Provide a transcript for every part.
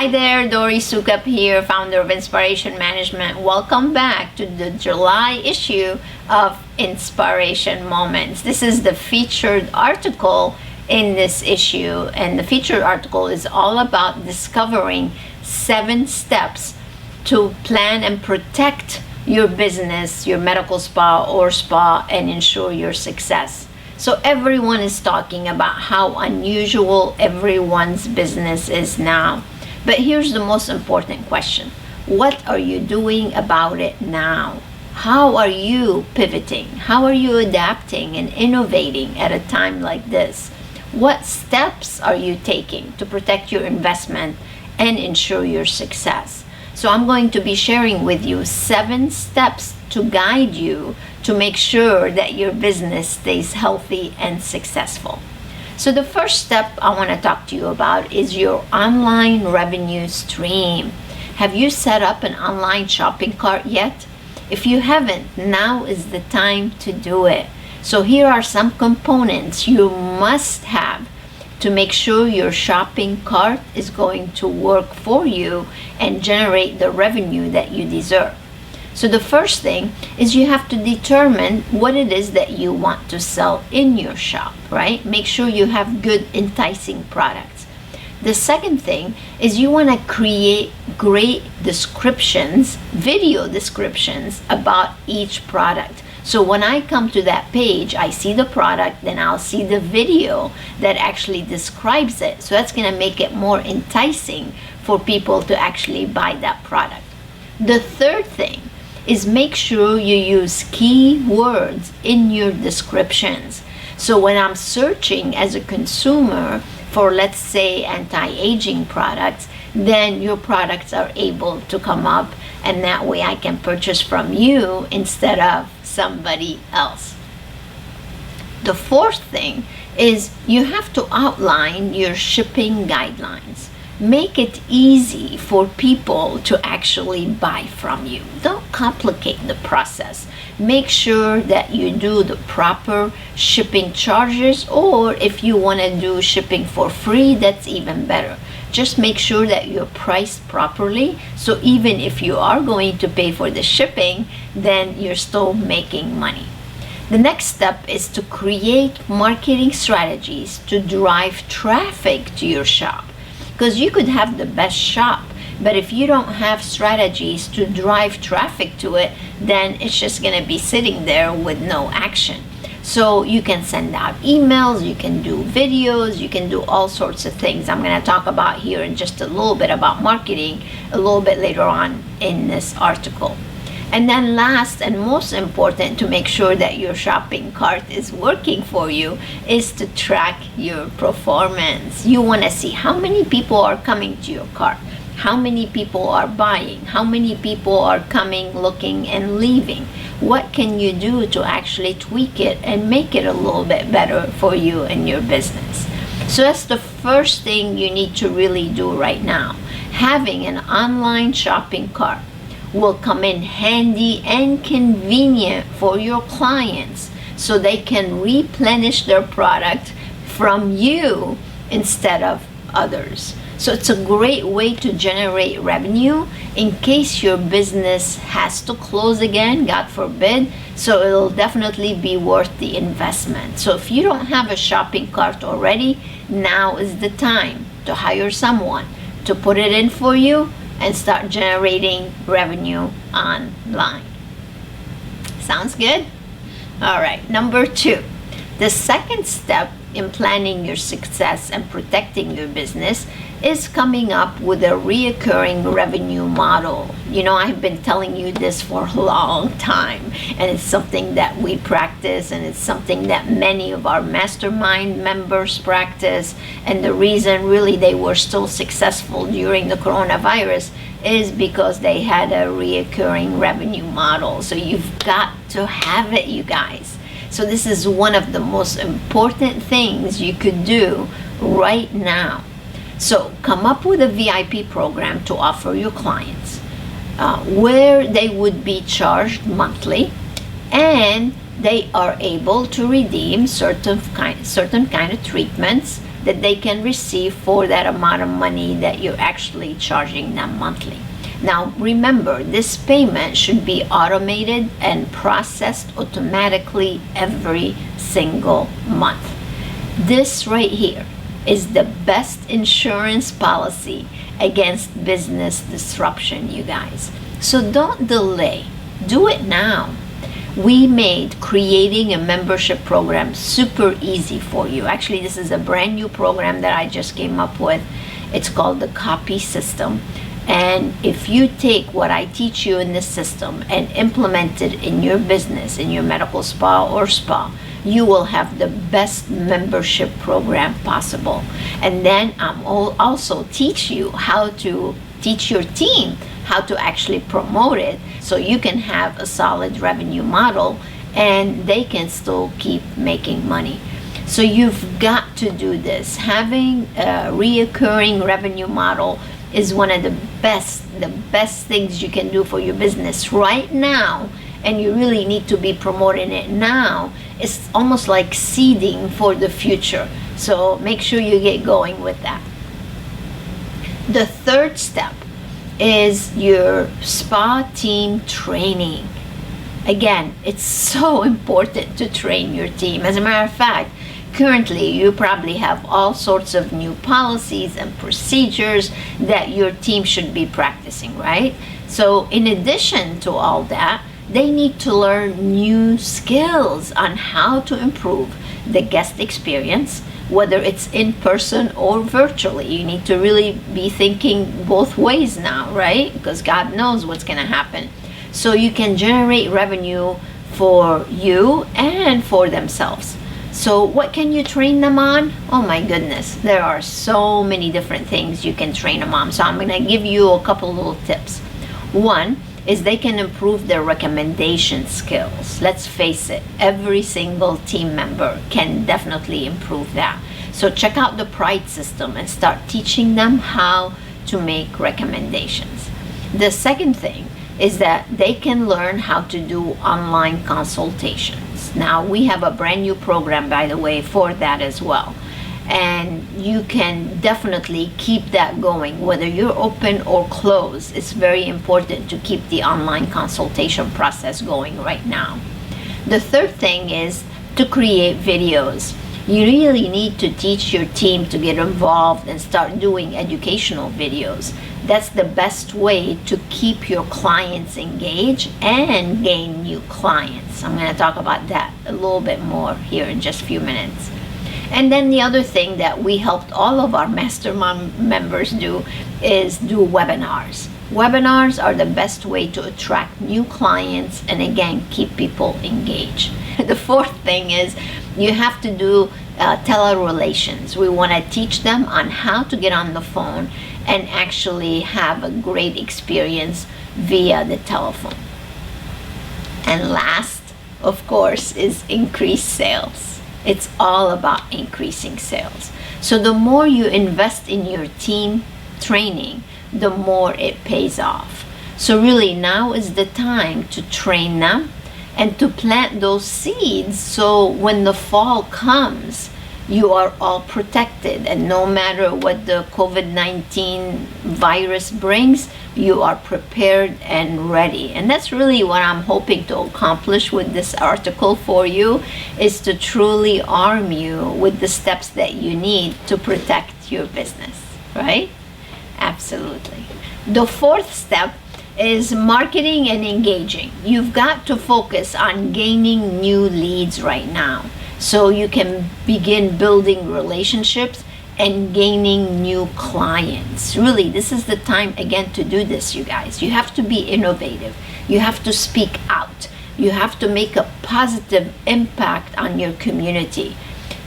Hi there, Dori Soukup here, founder of InSPAration Management. Welcome back to the July issue of InSPAration Moments. This is the featured article in this issue, and the featured article is all about discovering 7 steps to plan and protect your business, your medical spa or spa, and ensure your success. So everyone is talking about how unusual everyone's business is now. But here's the most important question. What are you doing about it now? How are you pivoting? How are you adapting and innovating at a time like this? What steps are you taking to protect your investment and ensure your success? So I'm going to be sharing with you 7 steps to guide you to make sure that your business stays healthy and successful. So the first step I want to talk to you about is your online revenue stream. Have you set up an online shopping cart yet? If you haven't, now is the time to do it. So here are some components you must have to make sure your shopping cart is going to work for you and generate the revenue that you deserve. So the first thing is you have to determine what it is that you want to sell in your shop, right? Make sure you have good, enticing products. The second thing is you want to create great descriptions, video descriptions about each product. So when I come to that page, I see the product, then I'll see the video that actually describes it. So that's going to make it more enticing for people to actually buy that product. The third thing is make sure you use keywords in your descriptions. So when I'm searching as a consumer for, let's say, anti-aging products, then your products are able to come up, and that way I can purchase from you instead of somebody else. The fourth thing is you have to outline your shipping guidelines. Make it easy for people to actually buy from you. Don't complicate the process. Make sure that you do the proper shipping charges, or if you want to do shipping for free, that's even better. Just make sure that you're priced properly, so even if you are going to pay for the shipping, then you're still making money. The next step is to create marketing strategies to drive traffic to your shop. Because you could have the best shop, but if you don't have strategies to drive traffic to it, then it's just going to be sitting there with no action. So you can send out emails, you can do videos, you can do all sorts of things. I'm going to talk about here in just a little bit about marketing a little bit later on in this article. And then last and most important, to make sure that your shopping cart is working for you, is to track your performance. You want to see how many people are coming to your cart, how many people are buying, how many people are coming, looking, and leaving. What can you do to actually tweak it and make it a little bit better for you and your business? So that's the first thing you need to really do right now. Having an online shopping cart will come in handy and convenient for your clients, so they can replenish their product from you instead of others. So it's a great way to generate revenue in case your business has to close again, God forbid. So it'll definitely be worth the investment. So if you don't have a shopping cart already, now is the time to hire someone to put it in for you and start generating revenue online. Sounds good? All right, number 2. The second step in planning your success and protecting your business is coming up with a reoccurring revenue model. You know, I've been telling you this for a long time, and it's something that we practice, and it's something that many of our mastermind members practice. And the reason really they were still successful during the coronavirus is because they had a reoccurring revenue model. So you've got to have it, you guys. So this is one of the most important things you could do right now. So come up with a VIP program to offer your clients where they would be charged monthly, and they are able to redeem certain kind of treatments that they can receive for that amount of money that you're actually charging them monthly. Now remember, this payment should be automated and processed automatically every single month. This right here is the best insurance policy against business disruption, you guys. So don't delay. Do it now. We made creating a membership program super easy for you. Actually, this is a brand new program that I just came up with. It's called the Copy System. And if you take what I teach you in this system and implement it in your business, in your medical spa or spa, you will have the best membership program possible. And then I'm also teach you how to teach your team how to actually promote it so you can have a solid revenue model and they can still keep making money. So you've got to do this. Having a reoccurring revenue model is one of the best things you can do for your business right now, and you really need to be promoting it now. It's almost like seeding for the future. So make sure you get going with that. The third step is your spa team training. Again, it's so important to train your team. As a matter of fact, currently you probably have all sorts of new policies and procedures that your team should be practicing, right? So in addition to all that, they need to learn new skills on how to improve the guest experience, whether it's in person or virtually. You need to really be thinking both ways now, right? Because God knows what's going to happen. So you can generate revenue for you and for themselves. So what can you train them on? Oh my goodness, there are so many different things you can train them on. So I'm going to give you a couple little tips. One is they can improve their recommendation skills. Let's face it, every single team member can definitely improve that. So check out the Pride system and start teaching them how to make recommendations. The second thing is that they can learn how to do online consultations. Now we have a brand new program, by the way, for that as well. And you can definitely keep that going, whether you're open or closed. It's very important to keep the online consultation process going right now. The third thing is to create videos. You really need to teach your team to get involved and start doing educational videos. That's the best way to keep your clients engaged and gain new clients. I'm going to talk about that a little bit more here in just a few minutes. And then the other thing that we helped all of our mastermind members do is do webinars. Webinars are the best way to attract new clients and again keep people engaged. The fourth thing is you have to do Tele-Relations. We want to teach them on how to get on the phone and actually have a great experience via the telephone. And last, of course, is increased sales. It's all about increasing sales. So the more you invest in your team training, the more it pays off. So really now is the time to train them and to plant those seeds so when the fall comes, you are all protected, and no matter what the COVID-19 virus brings, you are prepared and ready. And that's really what I'm hoping to accomplish with this article for you, is to truly arm you with the steps that you need to protect your business, right? Absolutely. The fourth step is marketing and engaging. You've got to focus on gaining new leads right now, so you can begin building relationships and gaining new clients. Really, this is the time again to do this, you guys. You have to be innovative. You have to speak out. You have to make a positive impact on your community.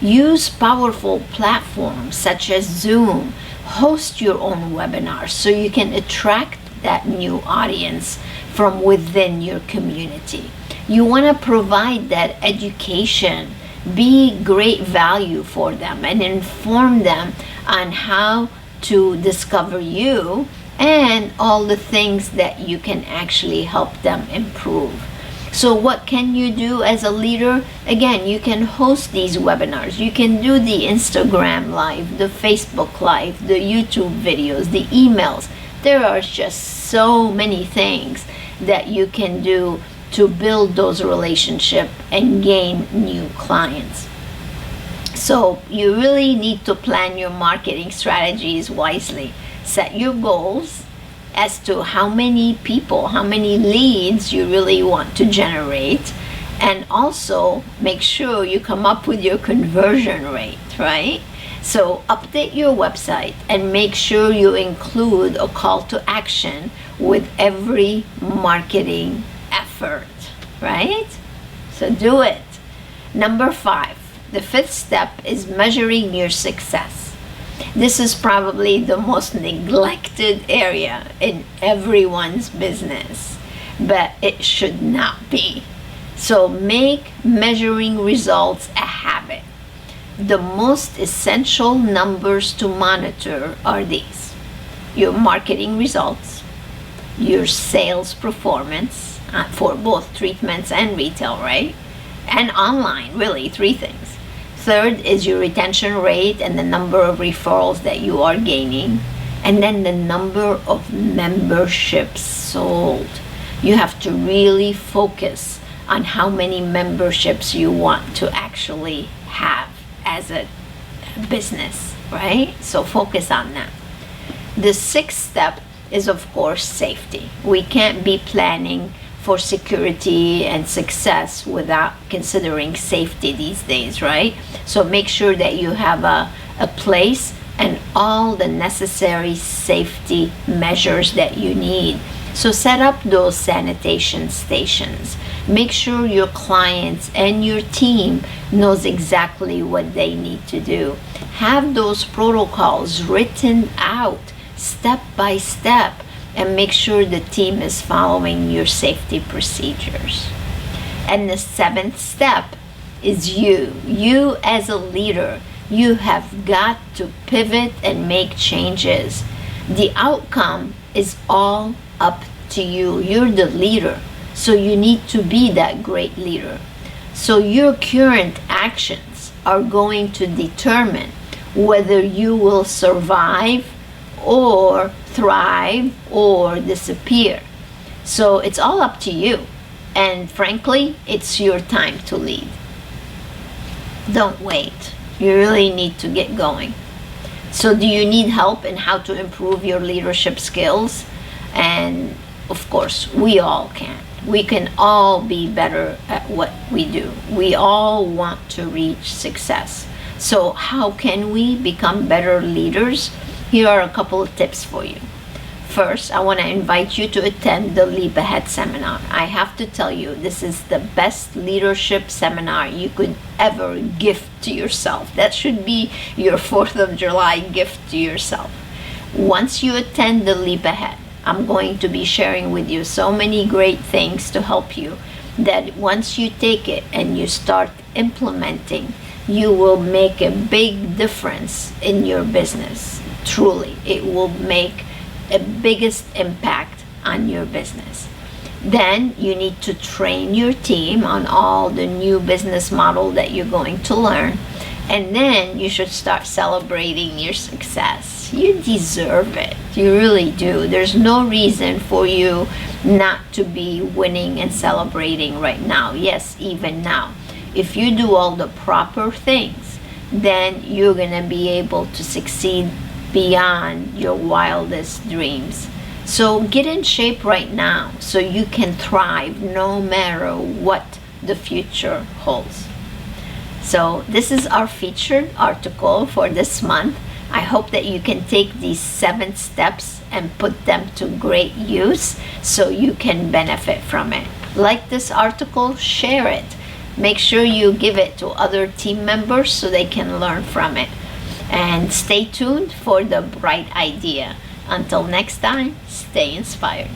Use powerful platforms such as Zoom. Host your own webinars so you can attract that new audience from within your community. You want to provide that education. Be great value for them and inform them on how to discover you and all the things that you can actually help them improve. So what can you do as a leader? Again, you can host these webinars. You can do the Instagram live, the Facebook live, the YouTube videos, the emails. There are just so many things that you can do to build those relationships and gain new clients. So you really need to plan your marketing strategies wisely. Set your goals as to how many people, how many leads you really want to generate, and also make sure you come up with your conversion rate, right? So update your website and make sure you include a call to action with every marketing effort, right? So do it. Number 5, the 5th step is measuring your success. This is probably the most neglected area in everyone's business, but it should not be. So make measuring results a habit. The most essential numbers to monitor are these: your marketing results, your sales performance for both treatments and retail, right? And online, really, 3 things. Third is your retention rate and the number of referrals that you are gaining. And then the number of memberships sold. You have to really focus on how many memberships you want to actually have as a business, right? So focus on that. The 6th step is, of course, safety. We can't be planning for security and success without considering safety these days, right? So make sure that you have a place and all the necessary safety measures that you need. So set up those sanitation stations. Make sure your clients and your team knows exactly what they need to do. Have those protocols written out step by step, and make sure the team is following your safety procedures. And the 7th step is you. You as a leader, you have got to pivot and make changes. The outcome is all up to you. You're the leader, so you need to be that great leader. So your current actions are going to determine whether you will survive or thrive or disappear. So it's all up to you. And frankly, it's your time to lead. Don't wait. You really need to get going. So do you need help in how to improve your leadership skills? And of course, we all can. We can all be better at what we do. We all want to reach success. So how can we become better leaders? Here are a couple of tips for you. First, I want to invite you to attend the Leap Ahead seminar. I have to tell you, this is the best leadership seminar you could ever gift to yourself. That should be your 4th of July gift to yourself. Once you attend the Leap Ahead, I'm going to be sharing with you so many great things to help you that once you take it and you start implementing, you will make a big difference in your business. Truly, it will make a biggest impact on your business. Then you need to train your team on all the new business model that you're going to learn. And then you should start celebrating your success. You deserve it. You really do. There's no reason for you not to be winning and celebrating right now. Yes, even now. If you do all the proper things, then you're going to be able to succeed beyond your wildest dreams. So get in shape right now so you can thrive no matter what the future holds. So this is our featured article for this month. I hope that you can take these 7 steps and put them to great use so you can benefit from it. Like this article, share it. Make sure you give it to other team members so they can learn from it. And stay tuned for the bright idea. Until next time, stay inspired.